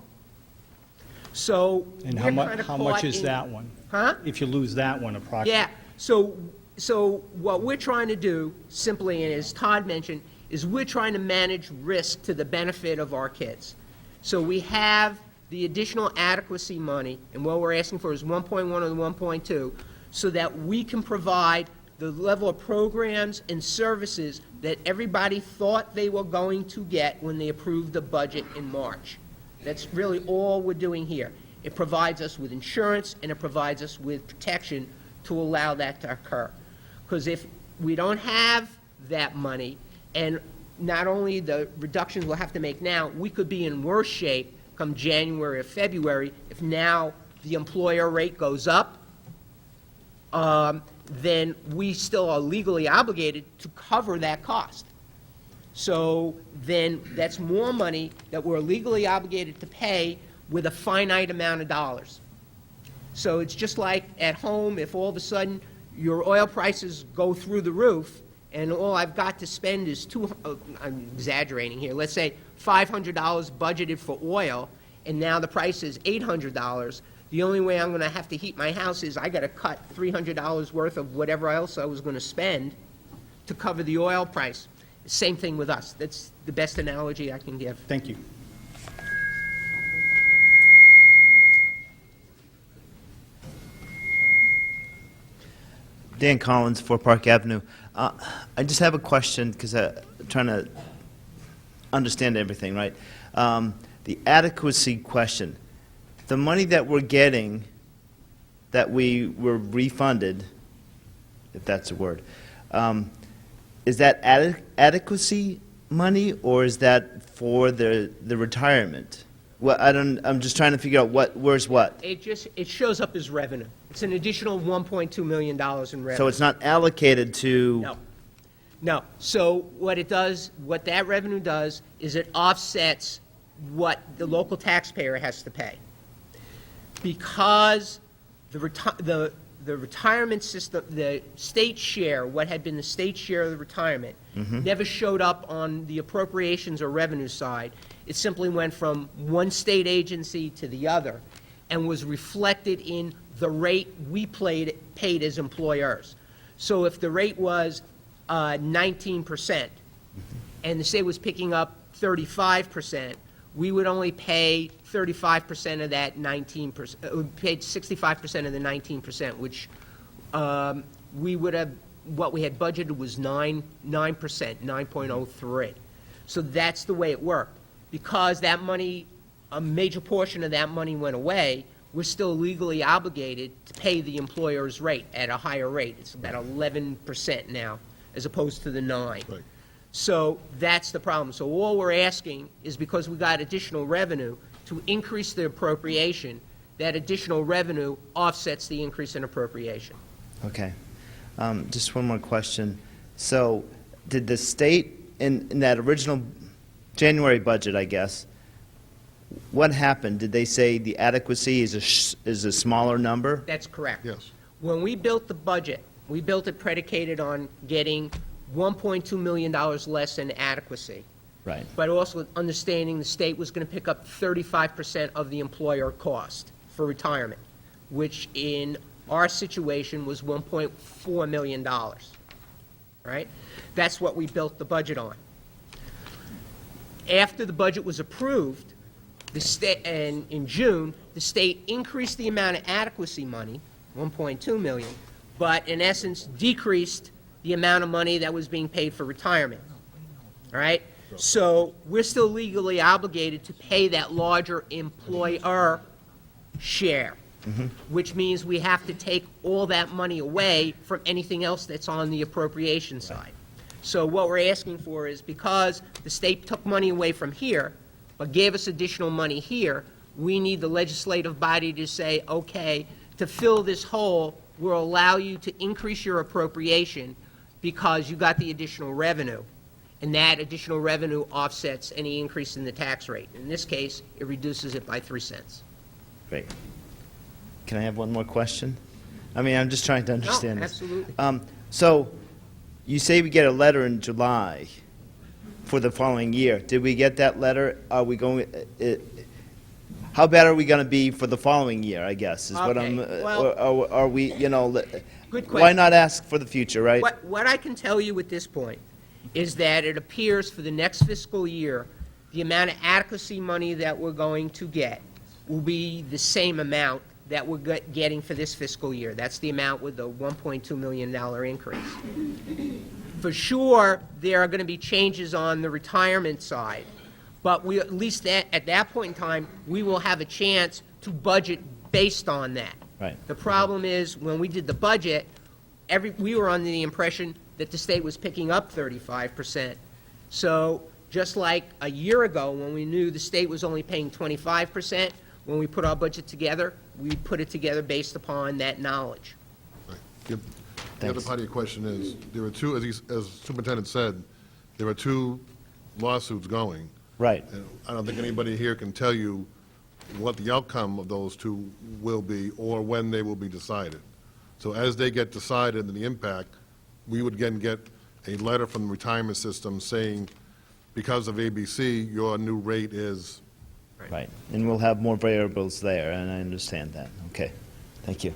So And we're how kinda how much caught is in- that one? Huh? If you lose that one approximately? Yeah, so what we're trying to do, simply, and as Todd mentioned, is we're trying to manage risk to the benefit of our kids. So we have the additional adequacy money, and what we're asking for is 1.1 or the 1.2, so that we can provide the level of programs and services that everybody thought they were going to get when they approved the budget in March. That's really all we're doing here. It provides us with insurance, and it provides us with protection to allow that to occur. Because if we don't have that money, and not only the reductions we'll have to make now, we could be in worse shape come January or February if now the employer rate goes up, then we still are legally obligated to cover that cost. So then that's more money that we're legally obligated to pay with a finite amount of dollars. So it's just like at home, if all of a sudden your oil prices go through the roof and all I've got to spend is I'm exaggerating here, let's say $500 budgeted for oil, and now the price is $800, the only way I'm going to have to heat my house is I got to cut $300 worth of whatever else I was going to spend to cover the oil price. Same thing with us. That's the best analogy I can give. Thank you. Dan Collins, 4 Park Avenue. I just have a question because I'm trying to understand everything, right? The adequacy question. The money that we're getting that we were refunded, if that's a word, is that adequacy money or is that for the retirement? Well, I'm just trying to figure out where's what. It shows up as revenue. It's an additional $1.2 million in revenue. So it's not allocated to... No. No. So what that revenue does is it offsets what the local taxpayer has to pay. Because the retirement system, the state share, what had been the state share of the retirement, never showed up on the appropriations or revenue side. It simply went from one state agency to the other and was reflected in the rate we paid as employers. So if the rate was 19% and the state was picking up 35%, we would only pay 35% of that 19%, we paid 65% of the 19%, which we would have, what we had budgeted was 9%, 9.03. So that's the way it worked. Because that money, a major portion of that money went away, we're still legally obligated to pay the employer's rate at a higher rate. It's about 11% now, as opposed to the 9%. Right. So that's the problem. So all we're asking is because we got additional revenue to increase the appropriation, that additional revenue offsets the increase in appropriation. Okay. Just one more question. So did the state, in that original January budget, I guess, what happened? Did they say the adequacy is a smaller number? That's correct. Yes. When we built the budget, we built it predicated on getting $1.2 million less in adequacy, Right. but also understanding the state was going to pick up 35% of the employer cost for retirement, which in our situation was $1.4 million, right? That's what we built the budget on. After the budget was approved, the state, and in June, the state increased the amount of adequacy money, 1.2 million, but in essence decreased the amount of money that was being paid for retirement. All right? So we're still legally obligated to pay that larger employer share, which means we have to take all that money away from anything else that's on the appropriation side. So what we're asking for is because the state took money away from here, but gave us additional money here, we need the legislative body to say, okay, to fill this hole, we'll allow you to increase your appropriation because you got the additional revenue. And that additional revenue offsets any increase in the tax rate. In this case, it reduces it by 3 cents. Great. Can I have one more question? I mean, I'm just trying to understand this. absolutely. So, you say we get a letter in July for the following year. Did we get that letter? Are we going, how bad are we going to be for the following year, I guess, is what I'm, Okay, well- or are we, you know, Good why question. not ask for the future, right? What I can tell you at this point is that it appears for the next fiscal year, the amount of adequacy money that we're going to get will be the same amount that we're getting for this fiscal year. That's the amount with the $1.2 million increase. For sure, there are going to be changes on the retirement side, but we, at least at that point in time, we will have a chance to budget based on that. Right. The problem is, when we did the budget, we were under the impression that the state was picking up 35%. So just like a year ago, when we knew the state was only paying 25%, when we put our budget together, we put it together based upon that knowledge. Right. The other part of your question is, there are two, as Superintendent said, there are two lawsuits going. Right. And I don't think anybody here can tell you what the outcome of those two will be or when they will be decided. So as they get decided and the impact, we would again get a letter from the retirement system saying, because of ABC, your new rate is, Right, and we'll have more variables there, and I understand that. Okay, thank you.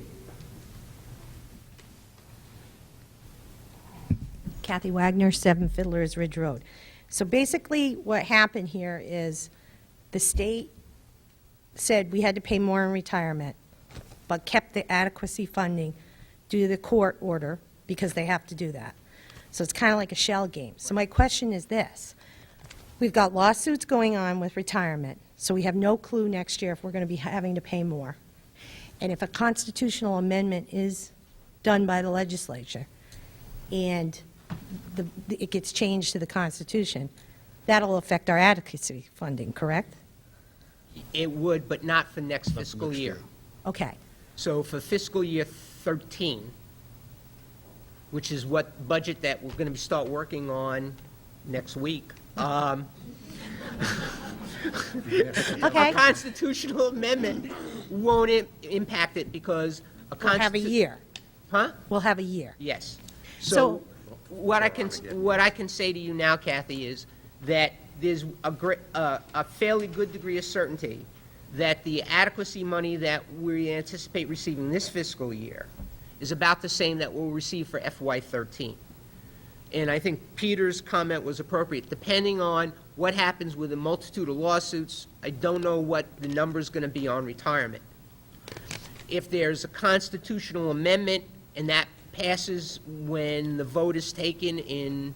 Kathy Wagner, 7 Fiddler's Ridge Road. So basically, what happened here is the state said we had to pay more in retirement, but kept the adequacy funding due to the court order, because they have to do that. So it's kind of like a shell game. So my question is this. We've got lawsuits going on with retirement, so we have no clue next year if we're going to be having to pay more. And if a constitutional amendment is done by the legislature, and it gets changed to the Constitution, that'll affect our adequacy funding, correct? It would, but not for next fiscal year. Okay. So for fiscal year 13, which is what budget that we're going to start working on next week, a constitutional amendment won't impact it because We'll have a year. Huh? We'll have a year. Yes. So- So what I can say to you now, Kathy, is that there's a fairly good degree of certainty that the adequacy money that we anticipate receiving this fiscal year is about the same that we'll receive for FY13. And I think Peter's comment was appropriate. Depending on what happens with a multitude of lawsuits, I don't know what the number's going to be on retirement. If there's a constitutional amendment and that passes when the vote is taken in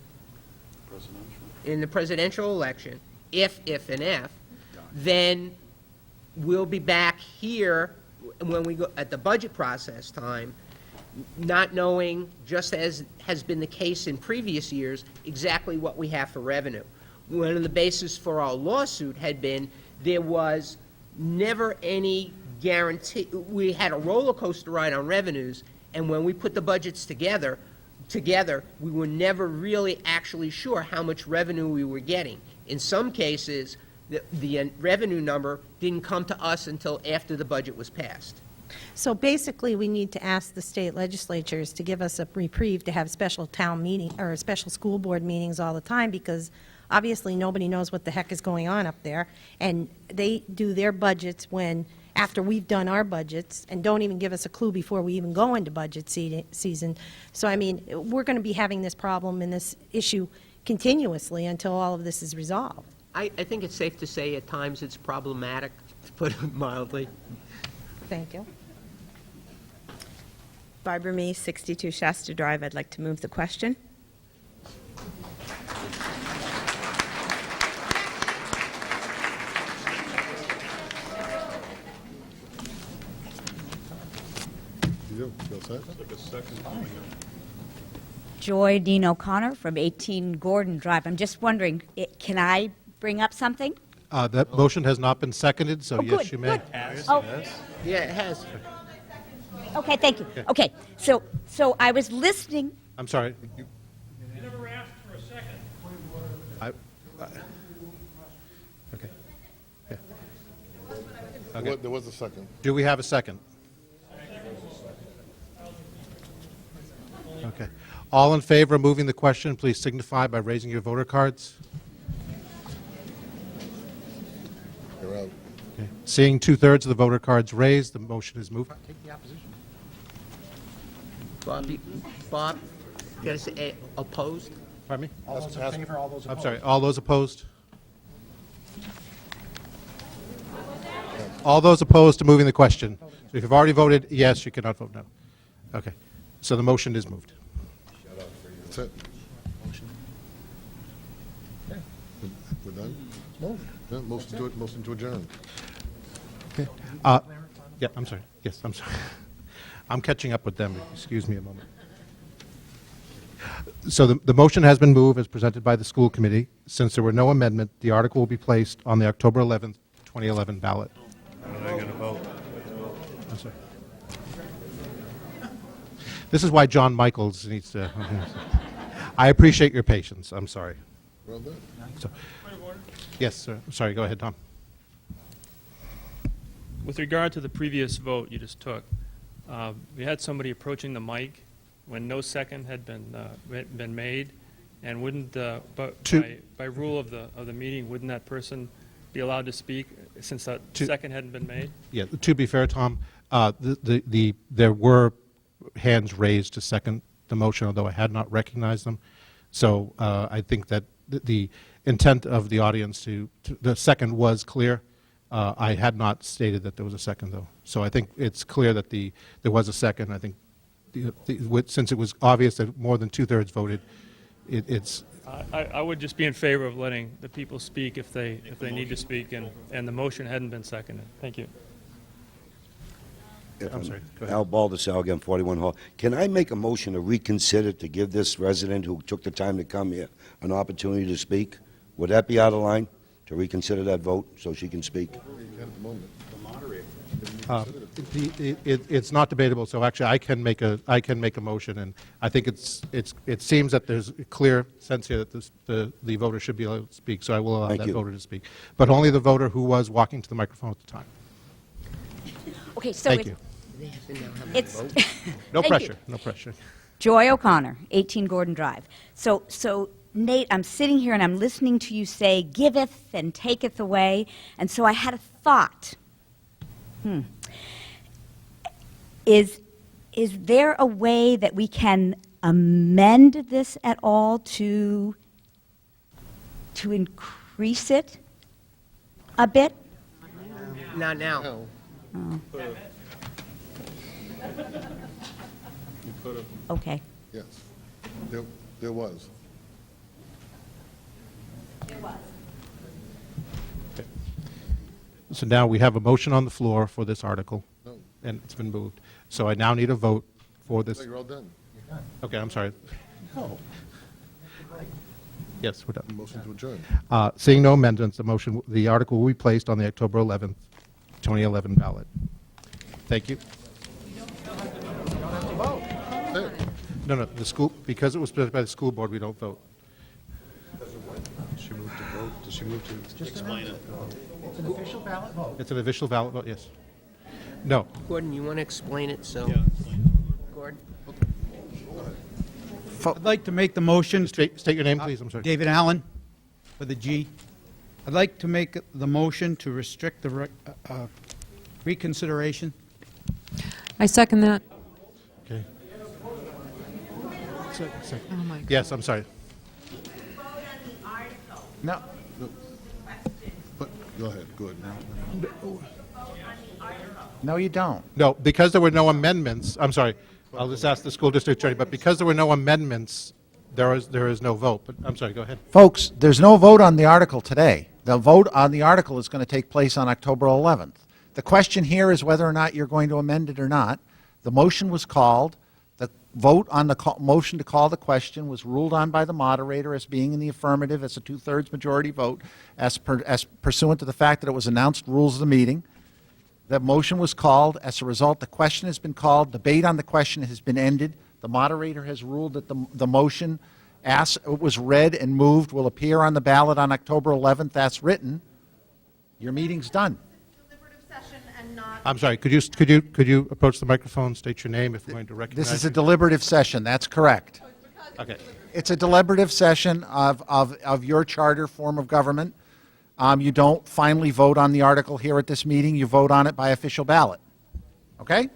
the presidential election, if, then we'll be back here when we go at the budget process time, not knowing, just as has been the case in previous years, exactly what we have for revenue. One of the bases for our lawsuit had been there was never any guarantee. We had a roller coaster ride on revenues, and when we put the budgets together, we were never really actually sure how much revenue we were getting. In some cases, the revenue number didn't come to us until after the budget was passed. So basically, we need to ask the state legislatures to give us a reprieve to have special town meeting, or special school board meetings all the time, because obviously nobody knows what the heck is going on up there, and they do their budgets after we've done our budgets, and don't even give us a clue before we even go into budget season. So, I mean, we're going to be having this problem and this issue continuously until all of this is resolved. I think it's safe to say at times it's problematic, to put it mildly. Thank you. Barbara Mee, 62 Shasta Drive. I'd like to move the question. you feel set? Joy Dean O'Connor from 18 Gordon Drive. I'm just wondering, can I bring up something? That motion has not been seconded, so yes, good, you may. good. Oh, Yeah, it has. okay, thank you. Okay, so I was listening. I'm sorry. You never asked for a second. Okay. Yeah. There was a second. Do we have a second? All in favor of moving the question, please signify by raising your voter cards. You're out. Okay. Seeing two-thirds of the voter cards raised, the motion is moved. Take the opposition. Bob, you got to say opposed? Pardon me? All those in favor, all those I'm opposed? sorry, all those opposed? All those opposed to moving the question. So if you've already voted yes, you cannot vote no. Okay, so the motion is moved. That's it. We're done? No. Yeah, motion to adjourn. Yeah, I'm sorry. Yes, I'm sorry. I'm catching up with them. Excuse me a moment. So the motion has been moved as presented by the school committee. Since there were no amendment, the article will be placed on the October 11th, 2011 ballot. How are they going to vote? I'm sorry. This is why John Michaels needs to... I appreciate your patience. I'm sorry. Well done. So, yes, sir. Sorry, go ahead, Tom. With regard to the previous vote you just took, we had somebody approaching the mic when no second had been made, and wouldn't, by rule of the meeting, wouldn't that person be allowed to speak since that second hadn't been made? Yeah, to be fair, Tom, there were hands raised to second the motion, although I had not recognized them. So I think that the intent of the audience the second was clear. I had not stated that there was a second, though. So I think it's clear that there was a second. I think since it was obvious that more than two-thirds voted, it's... I would just be in favor of letting the people speak if they need to speak, and the motion hadn't been seconded. Thank you. I'm sorry. Go ahead. Al Baldessau, again, 41 Hall. Can I make a motion to reconsider to give this resident who took the time to come here an opportunity to speak? Would that be out of line, to reconsider that vote so she can speak? It's not debatable, so actually I can make a motion, and I think it seems that there's a clear sense here that the voter should be allowed to speak, so I will allow Thank that you. voter to speak. But only the voter who was walking to the microphone at the time. Okay, so Thank you. it's No Thank pressure, you. no pressure. Joy O'Connor, 18 Gordon Drive. So Nate, I'm sitting here and I'm listening to you say, giveth and taketh away, and so I had a thought. Is there a way that we can amend this at all to increase it a bit? Not now. No. Oh, You could have, okay. yes. There was. So now we have a motion on the floor for this article, No. and it's been moved. So I now need a vote for this. No, you're all done. Okay, I'm sorry. No. Yes, we're done. Motion to adjourn. Seeing no amendments, the article will be placed on the October 11th, 2011 ballot. Thank you. Hey, No, the school, because it was presented by the school board, we don't vote. she moved to vote. Does she move to explain it? It's an official ballot vote. It's an official ballot vote, yes. No. Gordon, you want to explain it, so? Gordon? I'd like to make the motion. State your name, please, I'm sorry. David Allen, with a G. I'd like to make the motion to restrict the reconsideration. I second that. Okay. Oh, my God. Yes, I'm sorry. No. But, go ahead, good. No, you don't. No, because there were no amendments, I'm sorry, I'll just ask the school district attorney, but because there were no amendments, there is no vote. But I'm sorry, go ahead. Folks, there's no vote on the article today. The vote on the article is going to take place on October 11th. The question here is whether or not you're going to amend it or not. The motion was called. The vote on the motion to call the question was ruled on by the moderator as being in the affirmative, as a two-thirds majority vote, as pursuant to the fact that it was announced rules of the meeting. The motion was called. As a result, the question has been called. Debate on the question has been ended. The moderator has ruled that the motion, as it was read and moved, will appear on the ballot on October 11th as written. Your meeting's done. I'm sorry, could you approach the microphone, state your name if we're going to recognize This is a you? deliberative session. That's correct. Okay. It's a deliberative session of your charter form of government. You don't finally vote on the article here at this meeting. You vote on it by official ballot. Okay?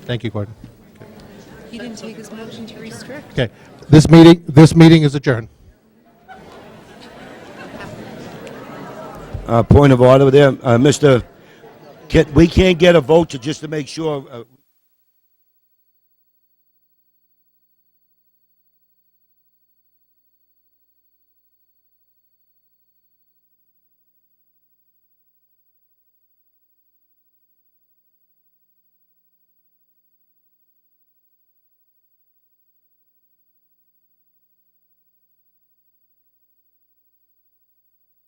Thank you, Gordon. He didn't take his motion to restrict. Okay. This meeting is adjourned. Point of order there, Mr. We can't get a vote just to make sure